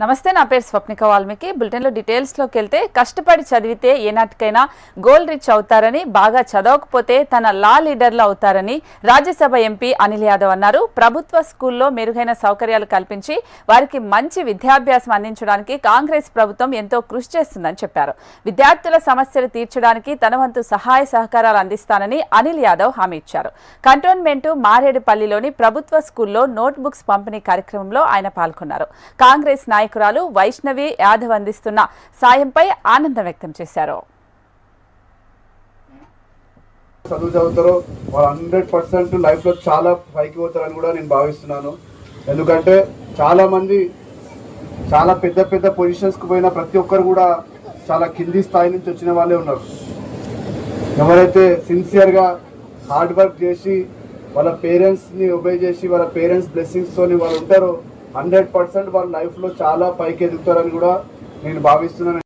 నమస్తే, నా పేరు స్వప్నిక వాల్మీకి. బులెటిన్లో డీటెయిల్స్లోకి వెళ్తే, కష్టపడి చదివితే ఏనాటికైనా గోల్ రీచ్ అవుతారని, బాగా చదవకపోతే తన లా లీడర్లు అవుతారని రాజ్యసభ ఎంపీ అనిల్ యాదవ్ అన్నారు. ప్రభుత్వ స్కూల్లో మెరుగైన సౌకర్యాలు కల్పించి వారికి మంచి విద్యాభ్యాసం అందించడానికి కాంగ్రెస్ ప్రభుత్వం ఎంతో కృషి చేస్తుందని చెప్పారు. విద్యార్థుల సమస్యలు తీర్చడానికి తన వంతు సహాయ సహకారాలు అందిస్తానని అనిల్ యాదవ్ హామీ ఇచ్చారు. కంటోన్మెంట్ మారేడుపల్లిలోని ప్రభుత్వ స్కూల్లో నోట్ బుక్స్ పంపిణీ కార్యక్రమంలో ఆయన పాల్గొన్నారు. కాంగ్రెస్ నాయకురాలు వైష్ణవి యాదవ్ అందిస్తున్న సాయంపై ఆనందం వ్యక్తం చేశారు. చదువు చదువుతారో వాళ్ళు 100% లైఫ్ లో చాలా పైకి పోతారని కూడా నేను భావిస్తున్నాను. ఎందుకంటే చాలా మంది చాలా పెద్ద పెద్ద పొజిషన్స్ కు పోయిన ప్రతి ఒక్కరు కూడా చాలా కింది స్థాయి నుంచి వచ్చిన వాళ్ళే ఉన్నారు. ఎవరైతే సిన్సియర్ గా హార్డ్ వర్క్ చేసి వాళ్ళ పేరెంట్స్ ని ఒబే చేసి వాళ్ళ పేరెంట్స్ బ్లెస్సింగ్స్ తోని వాళ్ళు ఉంటారో 100% వాళ్ళ లైఫ్ లో చాలా పైకి ఎదుగుతారని కూడా నేను భావిస్తున్నాను.